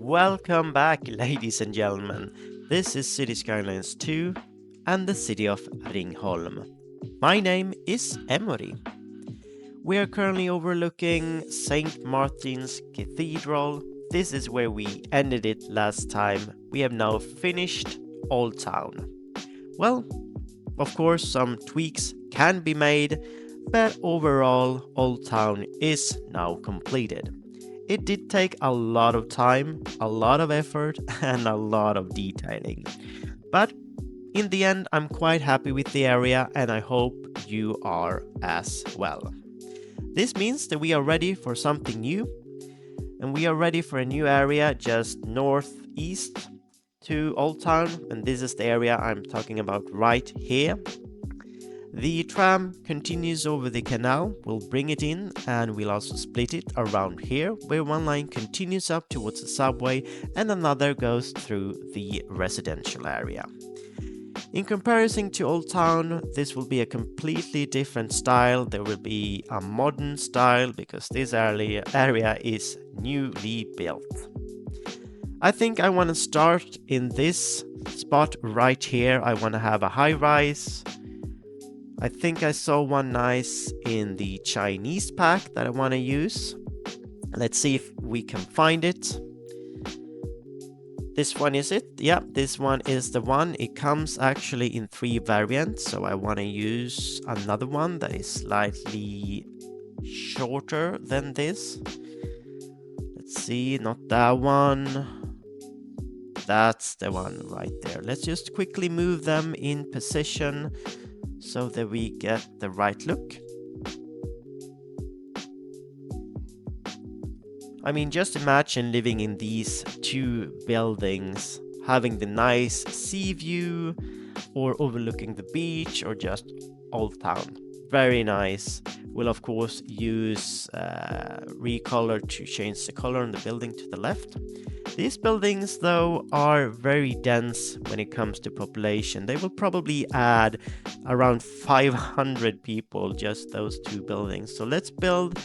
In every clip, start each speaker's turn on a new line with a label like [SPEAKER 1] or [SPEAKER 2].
[SPEAKER 1] Welcome back, ladies and gentlemen. This is City Skylines 2 and the city of Ringholm. My name is Emory. We are currently overlooking St. Martin's Cathedral. This is where we ended it last time. We have now finished Old Town. Well, of course, some tweaks can be made, but overall, Old Town is now completed. It did take a lot of time, a lot of effort, and a lot of detailing. But in the end, I'm quite happy with the area, and I hope you are as well. This means that we are ready for something new, and we are ready for a new area just northeast to Old Town, and this is the area I'm talking about right here. The tram continues over the canal, we'll bring it in and we'll also split it around here, where one line continues up towards the subway and another goes through the residential area. In comparison to Old Town, this will be a completely different style. There will be a modern style because this area is newly built. I think I want to start in this spot right here. I want to have a high rise. I think I saw one nice in the Chinese pack that I want to use. Let's see if we can find it. This one is it? Yeah, this one is the one. It comes actually in 3 variants, so I want to use another one that is slightly shorter than this. Let's see, not that one. That's the one right there. Let's just quickly move them in position so that we get the right look. I mean, just imagine living in these 2 buildings, having the nice sea view, or overlooking the beach, or just Old Town. Very nice. We'll of course use recolor to change the color on the building to the left. These buildings though are very dense when it comes to population. They will probably add around 500 people, just those 2 buildings. So let's build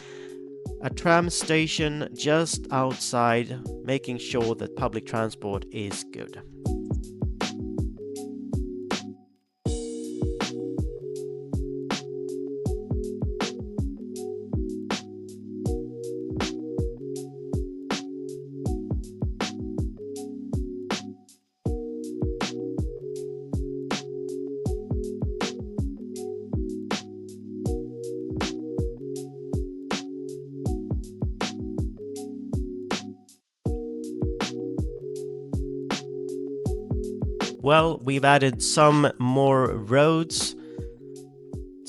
[SPEAKER 1] a tram station just outside, making sure that public transport is good. Well, we've added some more roads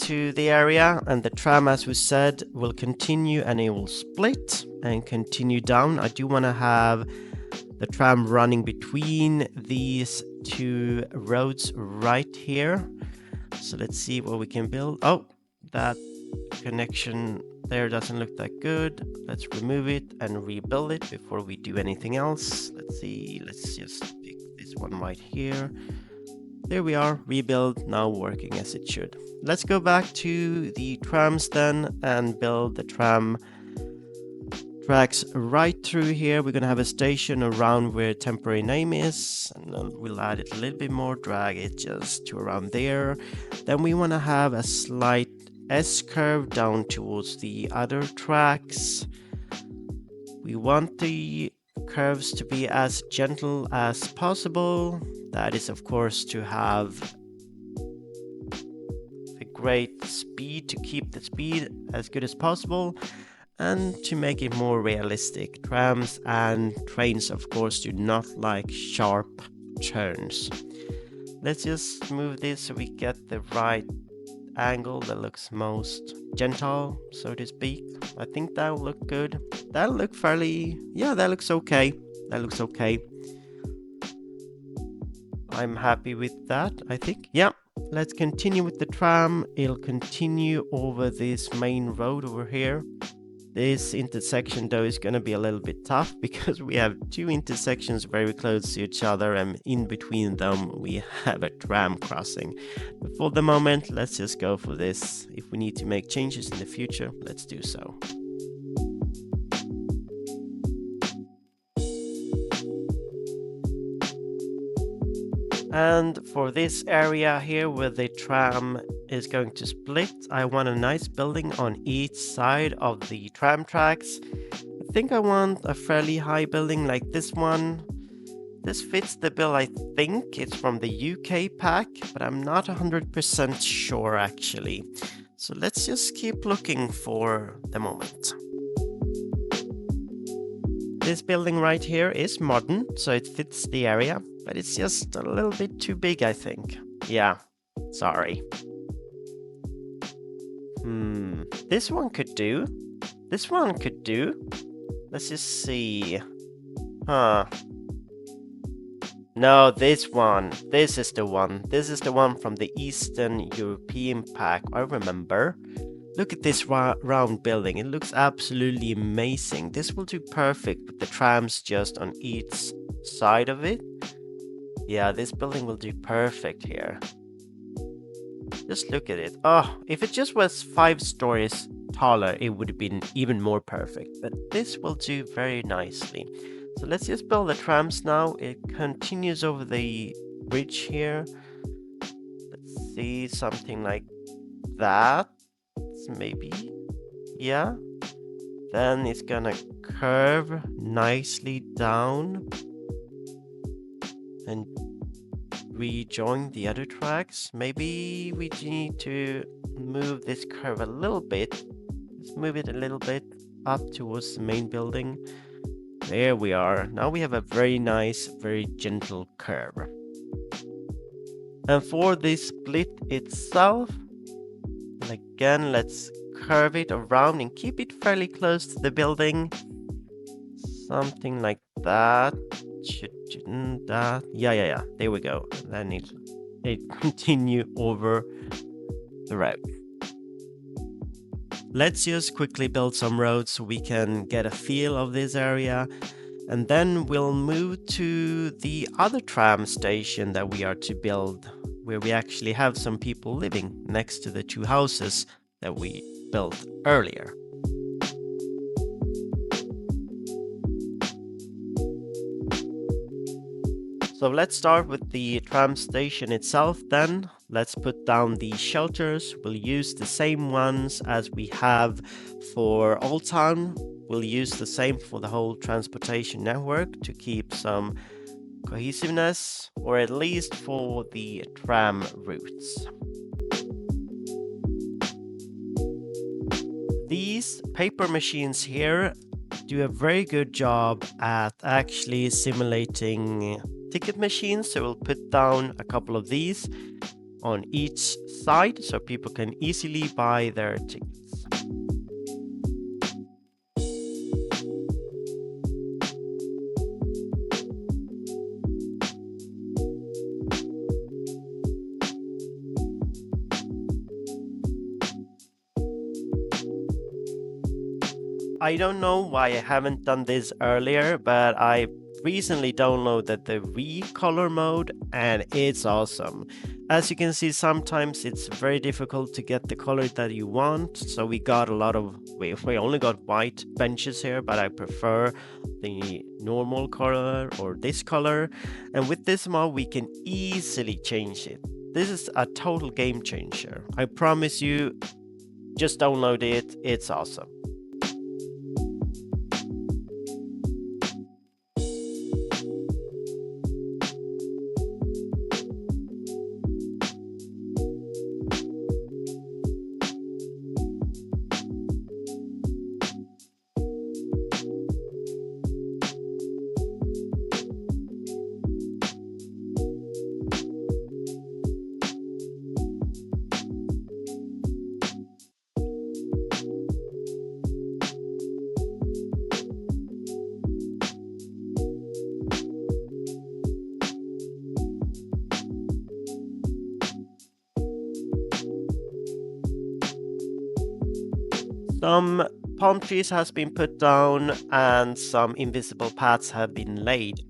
[SPEAKER 1] to the area, and the tram, as we said, will continue and it will split and continue down. I do want to have the tram running between these 2 roads right here. So let's see what we can build. Oh, that connection there doesn't look that good. Let's remove it and rebuild it before we do anything else. Let's see, let's just pick this one right here. There we are, rebuild, now working as it should. Let's go back to the trams then and build the tram tracks right through here. We're gonna have a station around where temporary name is, and then we'll add it a little bit more, drag it just to around there. Then we want to have a slight S-curve down towards the other tracks. We want the curves to be as gentle as possible. That is of course to have a great speed, to keep the speed as good as possible, and to make it more realistic. Trams and trains of course do not like sharp turns. Let's just move this so we get the right angle that looks most gentle, so to speak. I think that'll look good. That'll look fairly, yeah, that looks okay. That looks okay. I'm happy with that, I think. Yeah, let's continue with the tram. It'll continue over this main road over here. This intersection though is going to be a little bit tough because we have 2 intersections very close to each other, and in between them we have a tram crossing. But for the moment, let's just go for this. If we need to make changes in the future, let's do so. And for this area here where the tram is going to split, I want a nice building on each side of the tram tracks. I think I want a fairly high building like this one. This fits the bill, I think. It's from the UK pack, but I'm not 100% sure actually. So let's just keep looking for the moment. This building right here is modern, so it fits the area, but it's just a little bit too big, I think. Yeah, sorry. This one could do. This one could do. Let's just see. No, this one. This is the one. This is the one from the Eastern European pack, I remember. Look at this round building. It looks absolutely amazing. This will do perfect with the trams just on each side of it. Yeah, this building will do perfect here. Just look at it. Oh, if it just was 5 stories taller, it would have been even more perfect. But this will do very nicely. So let's just build the trams now. It continues over the bridge here. Let's see, something like that. Maybe. Yeah. Then it's gonna curve nicely down and rejoin the other tracks. Maybe we need to move this curve a little bit. Let's move it a little bit up towards the main building. There we are. Now we have a very nice, very gentle curve. And for this split itself, again, let's curve it around and keep it fairly close to the building. Something like that. Yeah. There we go. Then it continue over the road. Let's just quickly build some roads so we can get a feel of this area. And then we'll move to the other tram station that we are to build, where we actually have some people living next to the 2 houses that we built earlier. So let's start with the tram station itself then. Let's put down the shelters. We'll use the same ones as we have for Old Town. We'll use the same for the whole transportation network to keep some cohesiveness, or at least for the tram routes. These paper machines here do a very good job at actually simulating ticket machines, so we'll put down a couple of these on each side so people can easily buy their tickets. I don't know why I haven't done this earlier, but I recently downloaded the recolor mode and it's awesome. As you can see, sometimes it's very difficult to get the color that you want, so we only got white benches here, but I prefer the normal color or this color, and with this mod we can easily change it. This is a total game changer. I promise you, just download it, it's awesome. Some palm trees has been put down and some invisible paths have been laid.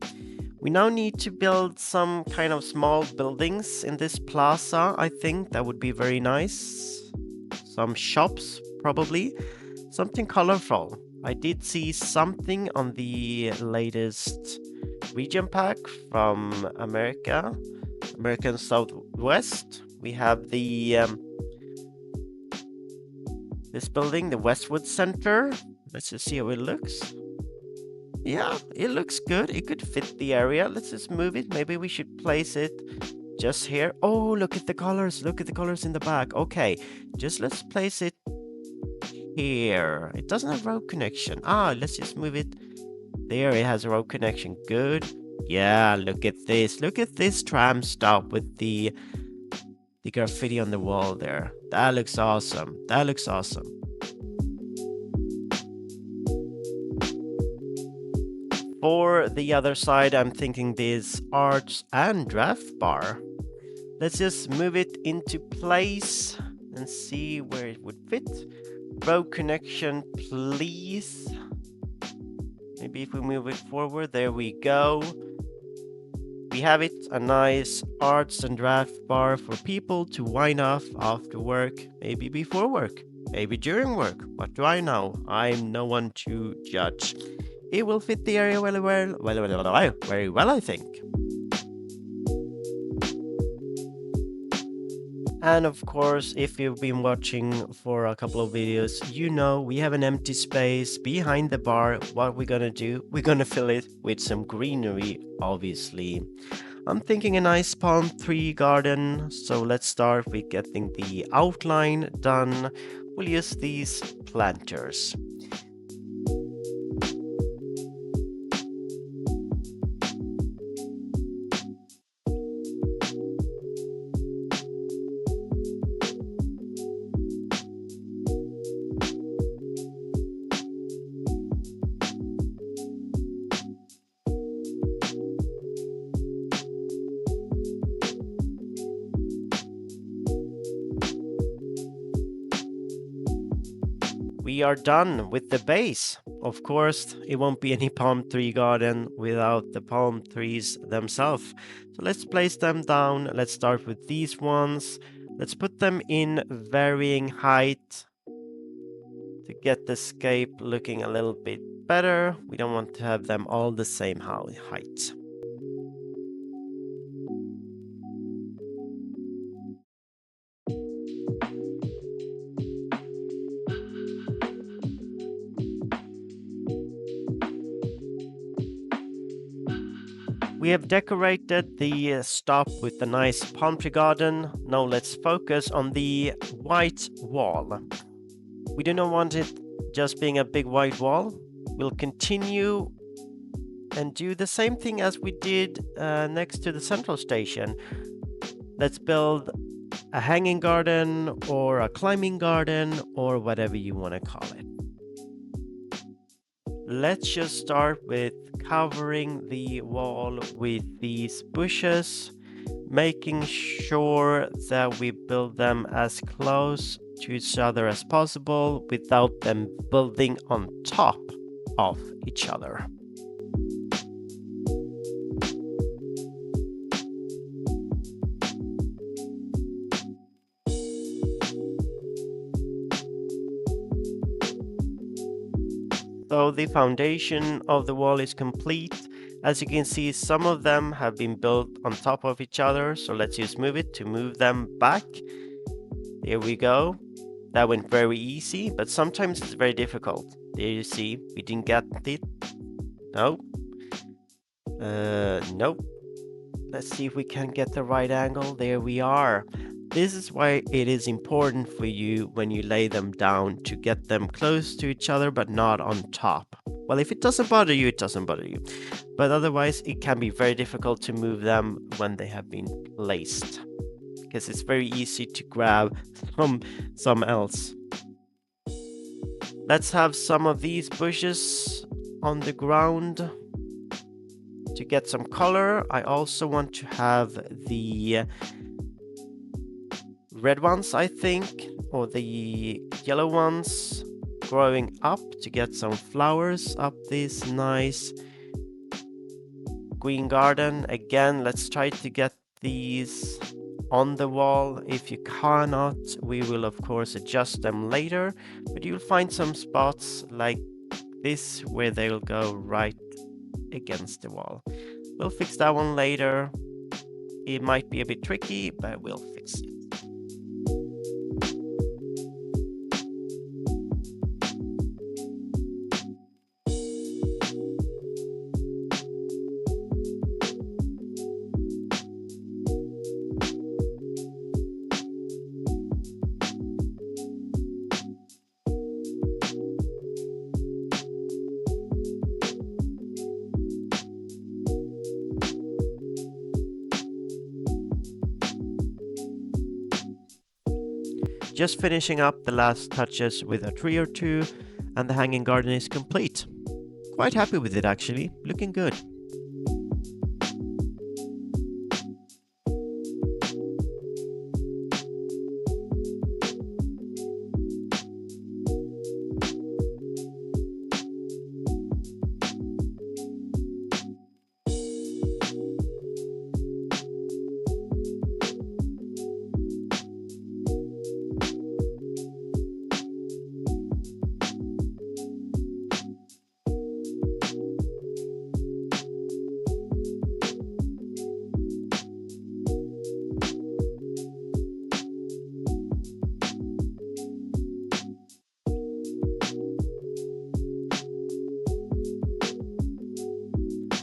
[SPEAKER 1] We now need to build some kind of small buildings in this plaza. I think that would be very nice. Some shops, probably. Something colorful. I did see something on the latest region pack from America. American Southwest. We have the this building, the Westwood Center. Let's just see how it looks. Yeah, it looks good. It could fit the area. Let's just move it. Maybe we should place it just here. Oh, look at the colors. Look at the colors in the back. Okay, just let's place it here. It doesn't have road connection. Let's just move it. There, it has a road connection. Good. Yeah, look at this. Look at this tram stop with the graffiti on the wall there. That looks awesome. That looks awesome. For the other side, I'm thinking this arts and draft bar. Let's just move it into place and see where it would fit. Road connection, please. Maybe if we move it forward, there we go. We have it, a nice arts and draft bar for people to wind off after work, maybe before work, maybe during work. What do I know? I'm no one to judge. It will fit the area very well, I think. And of course, if you've been watching for a couple of videos, you know we have an empty space behind the bar. What we're gonna do, we're gonna fill it with some greenery, obviously. I'm thinking a nice palm tree garden, so let's start with getting the outline done. We'll use these planters. We are done with the base. Of course, it won't be any palm tree garden without the palm trees themselves. So let's place them down. Let's start with these ones. Let's put them in varying height to get the scape looking a little bit better. We don't want to have them all the same height. We have decorated the stop with a nice palm tree garden. Now let's focus on the white wall. We do not want it just being a big white wall. We'll continue and do the same thing as we did next to the central station. Let's build a hanging garden or a climbing garden or whatever you want to call it. Let's just start with covering the wall with these bushes, making sure that we build them as close to each other as possible without them building on top of each other. So the foundation of the wall is complete. As you can see, some of them have been built on top of each other. So let's just move it to move them back. Here we go. That went very easy, but sometimes it's very difficult. There you see, we didn't get it. No. Nope. Let's see if we can get the right angle. There we are. This is why it is important for you when you lay them down to get them close to each other but not on top. Well, if it doesn't bother you, it doesn't bother you. But otherwise, it can be very difficult to move them when they have been placed, because it's very easy to grab some else. Let's have some of these bushes on the ground to get some color. I also want to have the red ones, I think, or the yellow ones growing up to get some flowers up this nice green garden. Again, let's try to get these on the wall. If you cannot, we will of course adjust them later, but you'll find some spots like this where they'll go right against the wall. We'll fix that one later. It might be a bit tricky, but we'll fix it. Just finishing up the last touches with a tree or two, and the hanging garden is complete. Quite happy with it actually, looking good.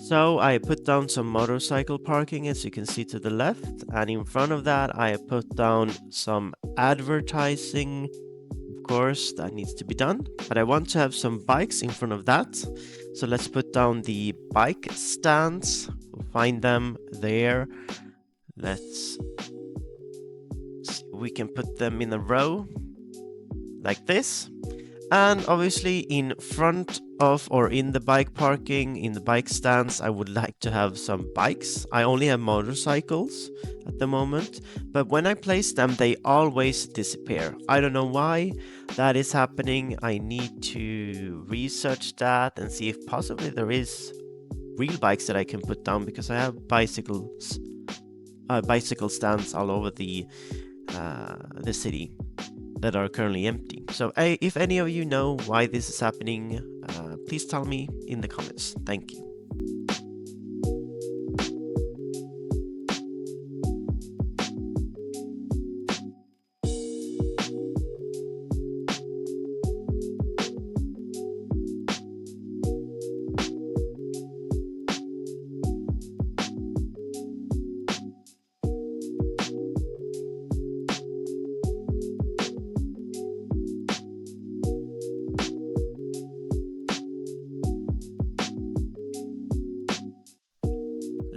[SPEAKER 1] So I put down some motorcycle parking, as you can see to the left, and in front of that I put down some advertising. Of course, that needs to be done, but I want to have some bikes in front of that. So let's put down the bike stands. We'll find them there. Let's see, we can put them in a row like this. And obviously in front of or in the bike parking, in the bike stands, I would like to have some bikes. I only have motorcycles at the moment, but when I place them, they always disappear. I don't know why that is happening. I need to research that and see if possibly there is real bikes that I can put down, because I have bicycle stands all over the city that are currently empty. So if any of you know why this is happening, please tell me in the comments. Thank you.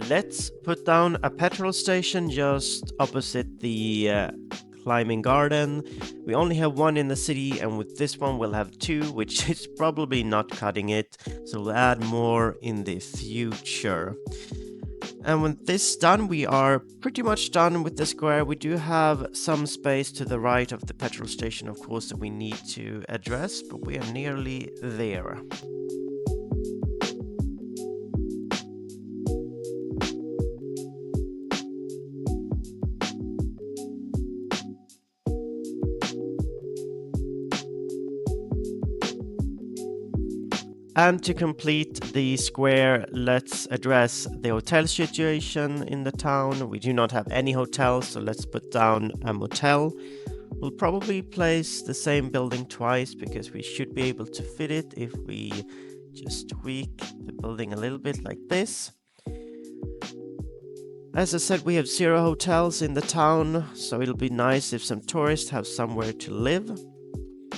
[SPEAKER 1] Let's put down a petrol station just opposite the climbing garden. We only have one in the city, and with this one we'll have two, which is probably not cutting it, so we'll add more in the future. And when this is done, we are pretty much done with the square. We do have some space to the right of the petrol station, of course, that we need to address, but we are nearly there. And to complete the square, let's address the hotel situation in the town. We do not have any hotels, so let's put down a motel. We'll probably place the same building twice, because we should be able to fit it if we just tweak the building a little bit like this. As I said, we have 0 hotels in the town, so it'll be nice if some tourists have somewhere to live,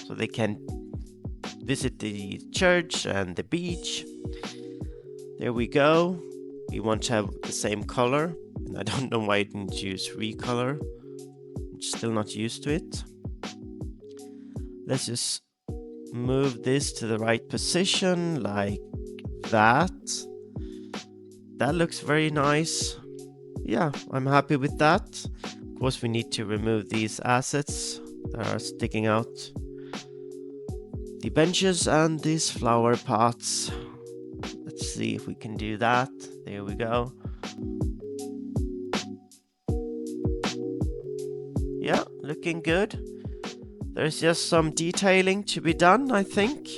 [SPEAKER 1] so they can visit the church and the beach. There we go. We want to have the same color, and I don't know why I didn't use recolor. I'm still not used to it. Let's just move this to the right position like that. That looks very nice. Yeah, I'm happy with that. Of course, we need to remove these assets that are sticking out. The benches and these flower pots. Let's see if we can do that. There we go. Yeah, looking good. There's just some detailing to be done, I think.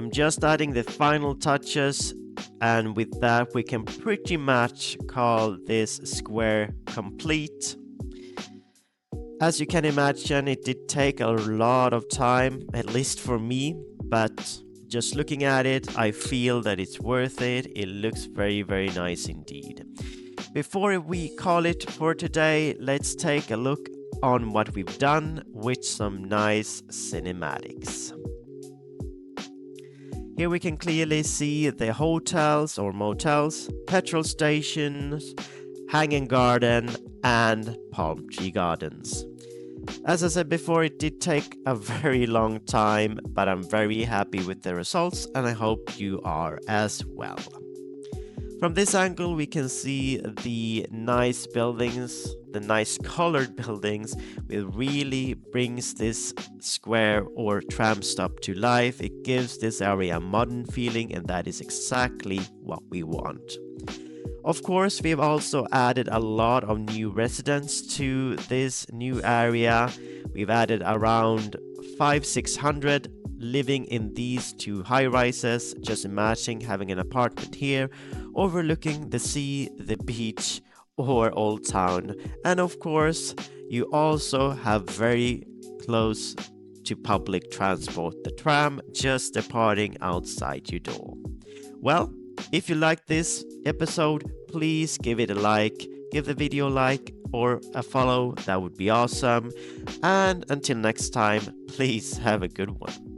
[SPEAKER 1] I'm just adding the final touches, and with that we can pretty much call this square complete. As you can imagine, it did take a lot of time, at least for me, but just looking at it, I feel that it's worth it. It looks very, very nice indeed. Before we call it for today, let's take a look on what we've done with some nice cinematics. Here we can clearly see the hotels or motels, petrol stations, hanging garden, and palm tree gardens. As I said before, it did take a very long time, but I'm very happy with the results, and I hope you are as well. From this angle, we can see the nice buildings, the nice colored buildings. It really brings this square or tram stop to life. It gives this area a modern feeling, and that is exactly what we want. Of course, we've also added a lot of new residents to this new area. We've added around 500-600 living in these two high-rises. Just imagine having an apartment here overlooking the sea, the beach, or Old Town. And of course, you also have very close to public transport, the tram just departing outside your door. Well, if you like this episode, please give it a like, give the video a like or a follow, that would be awesome. And until next time, please have a good one.